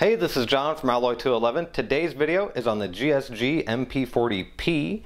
Hey, this is John from Alloy 211. Today's video is on the GSG MP40P,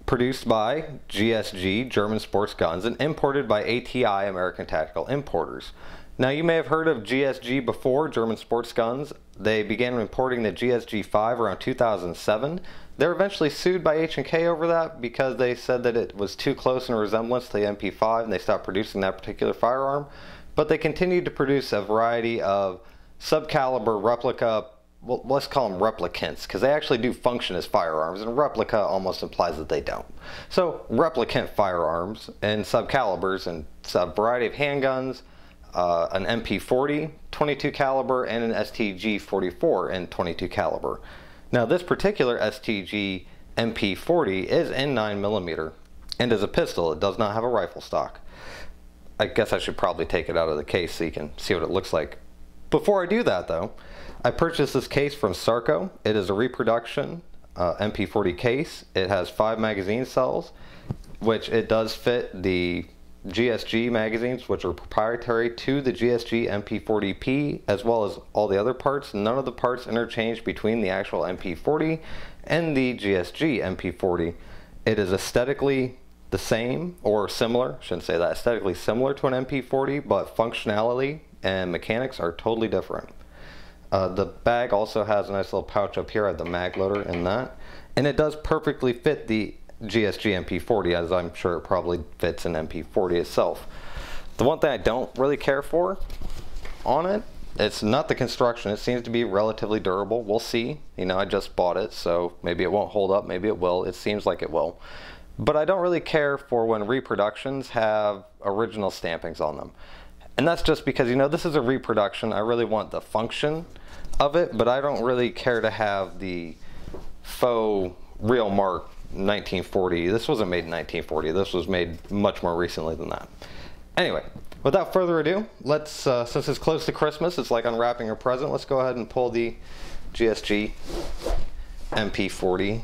produced by GSG German Sports Guns and imported by ATI American Tactical Importers. Now, you may have heard of GSG before, German Sports Guns. They began importing the GSG 5 around 2007. They were eventually sued by H&K over that because they said that it was too close in resemblance to the MP5 and they stopped producing that particular firearm. But they continued to produce a variety of subcaliber replica, well, let's call them replicants, because they actually do function as firearms, and replica almost implies that they don't. So replicant firearms and subcalibers and a variety of handguns, an MP40 22 caliber and an STG 44 in 22 caliber. Now, this particular STG MP40 is in 9mm and is a pistol. It does not have a rifle stock. I guess I should probably take it out of the case so you can see what it looks like. Before I do that though, I purchased this case from Sarco. It is a reproduction MP40 case. It has 5 magazine cells, which it does fit the GSG magazines, which are proprietary to the GSG MP40P, as well as all the other parts. None of the parts interchange between the actual MP40 and the GSG MP40. It is aesthetically the same or similar, shouldn't say that, aesthetically similar to an MP40, but functionality and mechanics are totally different. The bag also has a nice little pouch up here. I have the mag loader in that, and it does perfectly fit the GSG MP40, as I'm sure it probably fits an MP40 itself. The one thing I don't really care for on it, it's not the construction. It seems to be relatively durable. We'll see. You know, I just bought it, so maybe it won't hold up, maybe it will. It seems like it will. But I don't really care for when reproductions have original stampings on them. And that's just because, you know, this is a reproduction. I really want the function of it, but I don't really care to have the faux real mark 1940. This wasn't made in 1940. This was made much more recently than that. Anyway, without further ado, let's, since it's close to Christmas, it's like unwrapping a present, let's go ahead and pull the GSG MP40P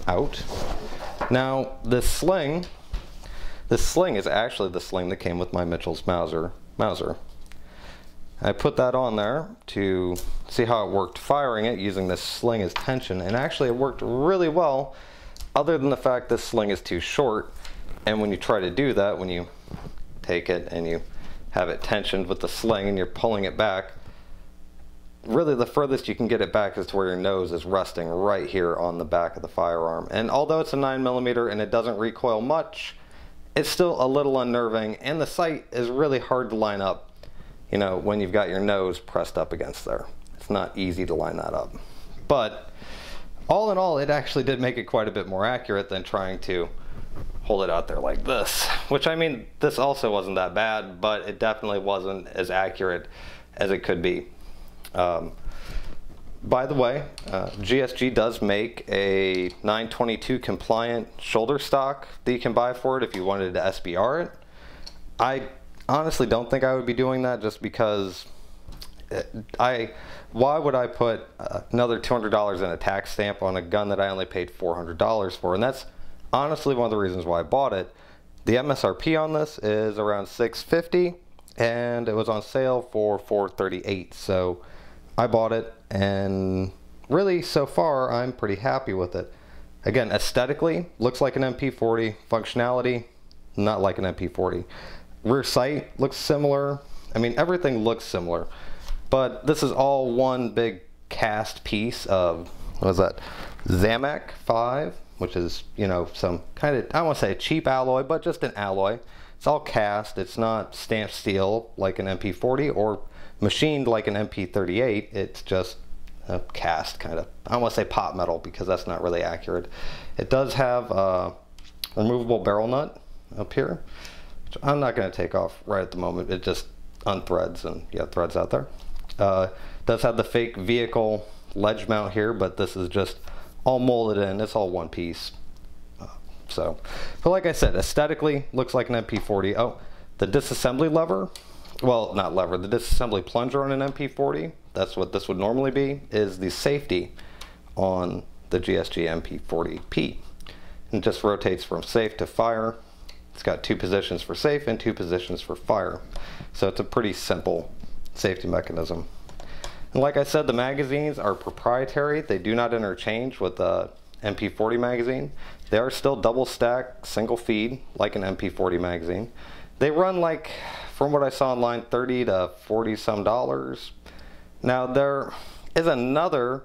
out. Now, this sling is actually the sling that came with my Mitchell's Mauser. I put that on there to see how it worked firing it using this sling as tension, and actually it worked really well, other than the fact this sling is too short, and when you try to do that, when you take it and you have it tensioned with the sling and you're pulling it back, really the furthest you can get it back is to where your nose is resting right here on the back of the firearm. And although it's a 9mm and it doesn't recoil much, it's still a little unnerving, and the sight is really hard to line up, you know, when you've got your nose pressed up against there. It's not easy to line that up. But all in all, it actually did make it quite a bit more accurate than trying to hold it out there like this. Which, I mean, this also wasn't that bad, but it definitely wasn't as accurate as it could be. By the way, GSG does make a 922 compliant shoulder stock that you can buy for it if you wanted to SBR it. I honestly don't think I would be doing that, just because why would I put another $200 in a tax stamp on a gun that I only paid $400 for? And that's honestly one of the reasons why I bought it. The MSRP on this is around $650 and it was on sale for $438. So I bought it, and really so far I'm pretty happy with it. Again, aesthetically looks like an MP40, functionality not like an MP40. Rear sight looks similar. I mean, everything looks similar, but this is all one big cast piece of, what is that, Zamac 5, which is, you know, some kind of, I don't want to say a cheap alloy, but just an alloy. It's all cast. It's not stamped steel like an MP40 or machined like an MP38. It's just a cast kind of, I don't want to say pot metal because that's not really accurate. It does have a removable barrel nut up here, which I'm not going to take off right at the moment. It just unthreads, and you have threads out there. It does have the fake vehicle ledge mount here, but this is just all molded in. It's all one piece. But like I said, aesthetically looks like an MP40. Oh, the disassembly lever, well, not lever, the disassembly plunger on an MP40, that's what this would normally be, is the safety on the GSG MP40P. It just rotates from safe to fire. It's got 2 positions for safe and 2 positions for fire. So it's a pretty simple safety mechanism. And like I said, the magazines are proprietary. They do not interchange with the MP40 magazine. They are still double stack, single feed, like an MP40 magazine. They run like, from what I saw online, $30 to $40 some dollars. Now there is another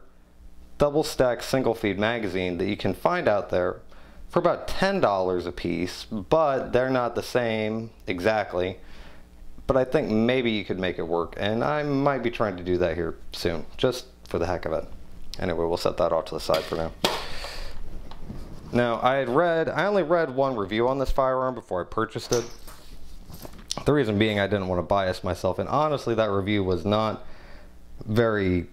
double stack single feed magazine that you can find out there for about $10 a piece, but they're not the same exactly. But I think maybe you could make it work, and I might be trying to do that here soon, just for the heck of it. Anyway, we'll set that off to the side for now. Now, I only read one review on this firearm before I purchased it. The reason being I didn't want to bias myself, and honestly that review was not very,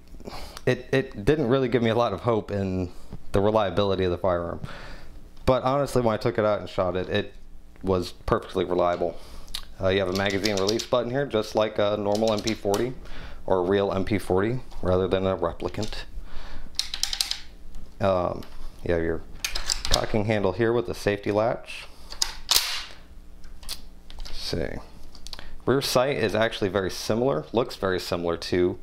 it didn't really give me a lot of hope in the reliability of the firearm. But honestly, when I took it out and shot it, it was perfectly reliable. You have a magazine release button here, just like a normal MP40 or a real MP40 rather than a replicant. You have your cocking handle here with the safety latch. Let's see. Rear sight is actually very similar, looks very similar to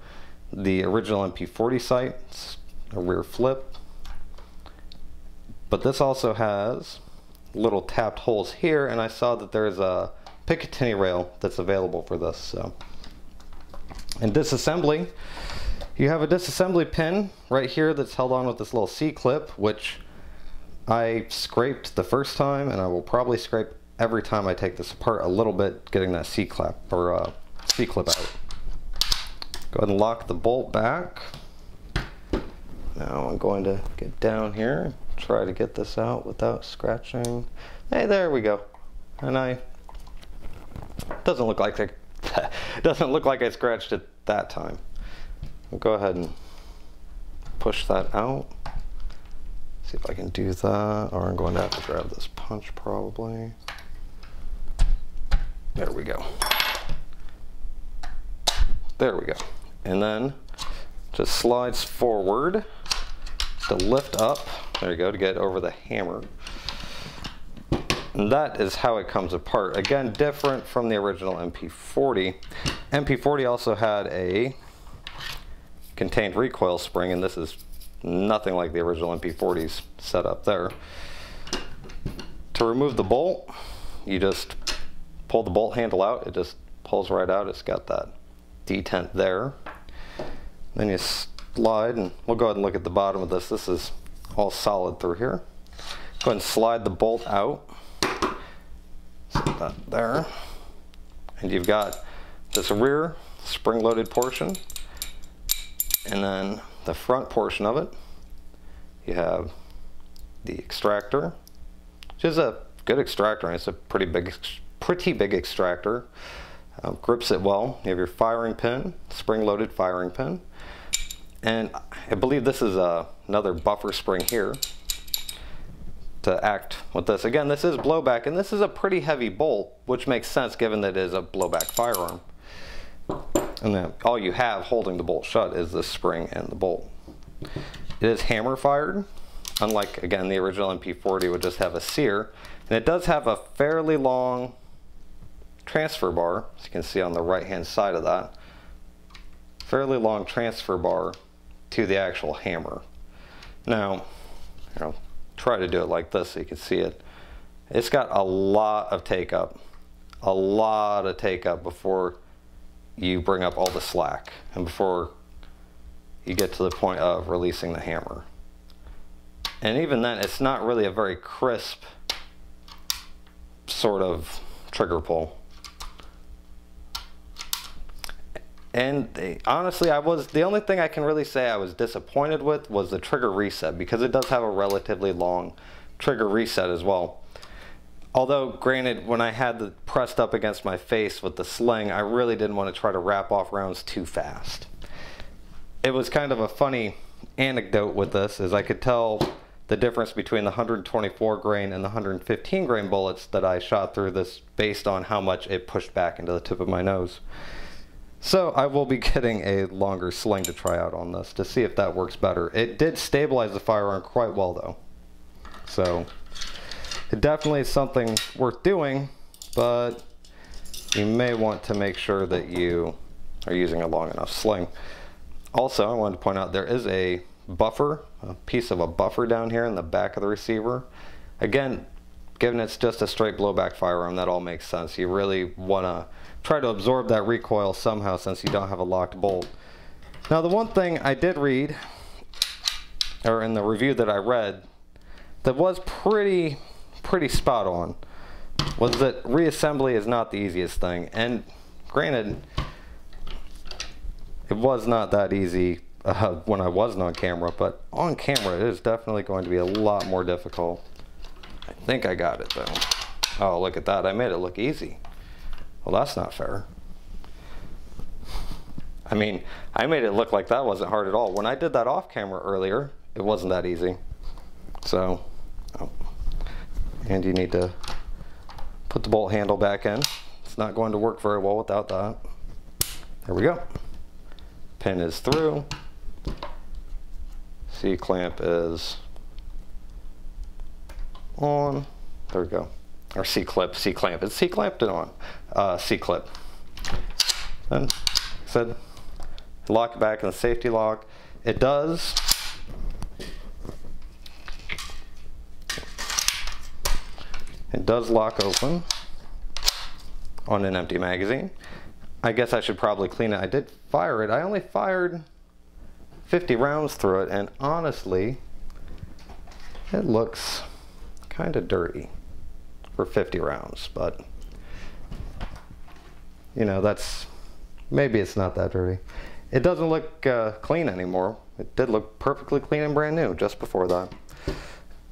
the original MP40 sight. It's a rear flip. But this also has little tapped holes here, and I saw that there's a Picatinny rail that's available for this. So, in disassembly, you have a disassembly pin right here that's held on with this little C-clip, which I scraped the first time, and I will probably scrape every time I take this apart a little bit, getting that C-clip or C-clip out. Go ahead and lock the bolt back. Now I'm going to get down here, try to get this out without scratching. Hey, there we go. And doesn't look like I scratched it that time. I'll go ahead and push that out. See if I can do that, or I'm going to have to grab this punch probably. There we go. There we go. And then just slides forward to lift up. There you go, to get over the hammer. And that is how it comes apart. Again, different from the original MP40. MP40 also had a contained recoil spring, and this is nothing like the original MP40's setup there. To remove the bolt, you just pull the bolt handle out. It just pulls right out. It's got that detent there. Then you slide, and we'll go ahead and look at the bottom of this. This is all solid through here. Go ahead and slide the bolt out. Set that there. And you've got this rear spring-loaded portion, and then the front portion of it, you have the extractor, which is a good extractor. It's a pretty big extractor. Grips it well. You have your firing pin, spring-loaded firing pin, and I believe this is another buffer spring here to act with this. Again, this is blowback, and this is a pretty heavy bolt, which makes sense given that it is a blowback firearm. And then all you have holding the bolt shut is the spring and the bolt. It is hammer fired, unlike, again, the original MP40 would just have a sear. And it does have a fairly long transfer bar, as you can see on the right hand side of that. Fairly long transfer bar to the actual hammer. Now, I'll try to do it like this so you can see it. It's got a lot of take up before you bring up all the slack and before you get to the point of releasing the hammer. And even then, it's not really a very crisp sort of trigger pull. And honestly, the only thing I can really say I was disappointed with was the trigger reset, because it does have a relatively long trigger reset as well. Although, granted, when I had it pressed up against my face with the sling, I really didn't want to try to wrap off rounds too fast. It was kind of a funny anecdote with this, as I could tell the difference between the 124 grain and the 115 grain bullets that I shot through this based on how much it pushed back into the tip of my nose. So I will be getting a longer sling to try out on this to see if that works better. It did stabilize the firearm quite well though. So it definitely is something worth doing, but you may want to make sure that you are using a long enough sling. Also, I wanted to point out there is a buffer, a piece of a buffer down here in the back of the receiver. Again, given it's just a straight blowback firearm, that all makes sense. You really want to try to absorb that recoil somehow since you don't have a locked bolt. Now, the one thing I did read, or in the review that I read, that was pretty spot on, was that reassembly is not the easiest thing. And granted, it was not that easy when I wasn't on camera, but on camera it is definitely going to be a lot more difficult. I think I got it though. Oh, look at that, I made it look easy. Well, that's not fair. I mean, I made it look like that wasn't hard at all. When I did that off camera earlier, it wasn't that easy. So, oh. And you need to put the bolt handle back in. It's not going to work very well without that. There we go. Pin is through. C-clamp is on. There we go. Or C-clip, C-clamp. It's C-clamped and on. C-clip. Then, like I said, lock it back in the safety lock. It does. It does lock open on an empty magazine. I guess I should probably clean it. I did fire it. I only fired 50 rounds through it, and honestly, it looks kind of dirty for 50 rounds, but you know, that's, maybe it's not that dirty. It doesn't look clean anymore. It did look perfectly clean and brand new just before that.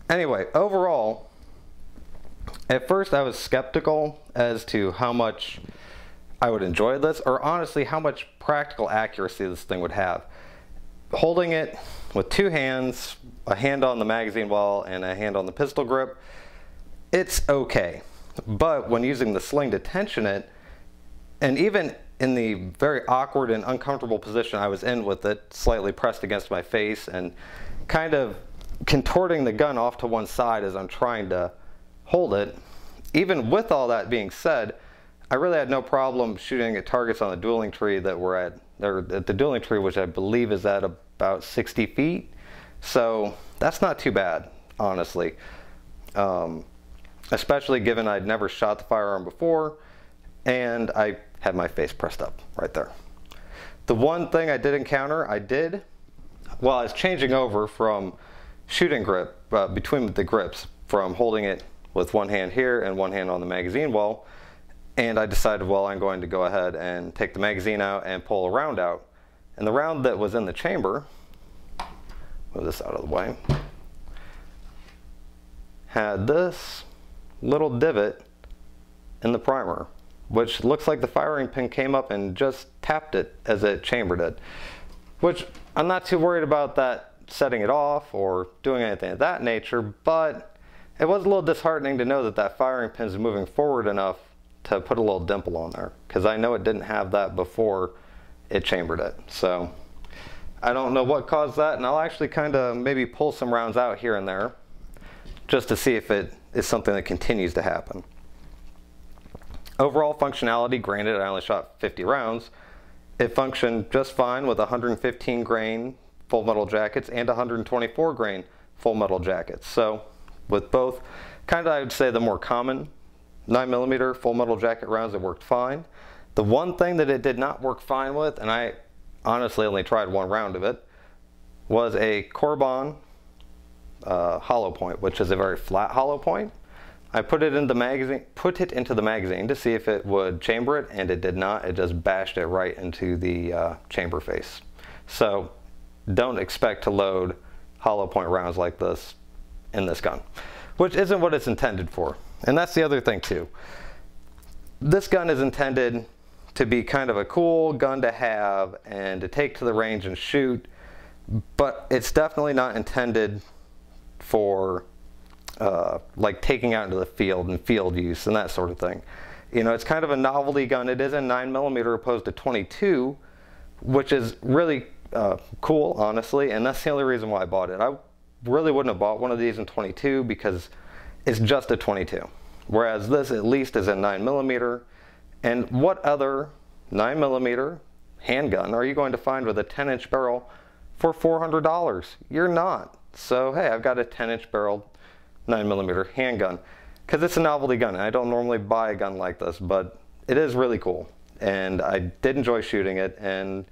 Anyway, overall, at first I was skeptical as to how much I would enjoy this, or honestly how much practical accuracy this thing would have. Holding it with two hands, a hand on the magazine well and a hand on the pistol grip, it's okay. But when using the sling to tension it, and even in the very awkward and uncomfortable position I was in with it, slightly pressed against my face and kind of contorting the gun off to one side as I'm trying to hold it, even with all that being said, I really had no problem shooting at targets on the dueling tree that were at the dueling tree, which I believe is at about 60 feet. So that's not too bad, honestly. Especially given I'd never shot the firearm before and I had my face pressed up right there. The one thing I did encounter, while I was changing over from shooting grip, between the grips, from holding it with one hand here and one hand on the magazine well, and I decided, well, I'm going to go ahead and take the magazine out and pull a round out. And the round that was in the chamber, move this out of the way, had this little divot in the primer, which looks like the firing pin came up and just tapped it as it chambered it. Which I'm not too worried about that setting it off or doing anything of that nature, but it was a little disheartening to know that that firing pin is moving forward enough to put a little dimple on there, because I know it didn't have that before it chambered it. So I don't know what caused that, and I'll actually kind of maybe pull some rounds out here and there just to see if it is something that continues to happen. Overall functionality, granted I only shot 50 rounds, it functioned just fine with 115 grain full metal jackets and 124 grain full metal jackets. So with both, kind of I would say the more common 9mm full metal jacket rounds, it worked fine. The one thing that it did not work fine with, and I honestly only tried one round of it, was a Korban Hollow-Point, which is a very flat hollow point. I put it into the magazine to see if it would chamber it, and it did not. It just bashed it right into the chamber face. So don't expect to load hollow point rounds like this in this gun, which isn't what it's intended for. And that's the other thing too. This gun is intended to be kind of a cool gun to have and to take to the range and shoot, but it's definitely not intended for like taking out into the field and field use and that sort of thing. You know, it's kind of a novelty gun. It is a 9mm opposed to 22, which is really cool, honestly, and that's the only reason why I bought it. I really wouldn't have bought one of these in 22 because it's just a 22, whereas this at least is a 9mm. And what other 9mm handgun are you going to find with a 10-inch barrel for $400? You're not. So hey, I've got a 10-inch barrel 9mm handgun because it's a novelty gun. I don't normally buy a gun like this, but it is really cool and I did enjoy shooting it, and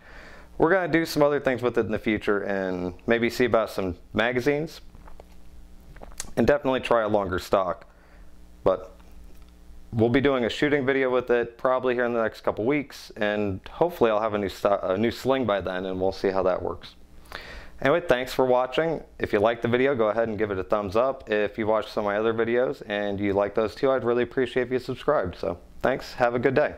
we're going to do some other things with it in the future and maybe see about some magazines and definitely try a longer stock. But we'll be doing a shooting video with it probably here in the next couple weeks, and hopefully I'll have a new sling by then, and we'll see how that works. Anyway, thanks for watching. If you liked the video, go ahead and give it a thumbs up. If you watched some of my other videos and you like those too, I'd really appreciate if you subscribed. So thanks, have a good day.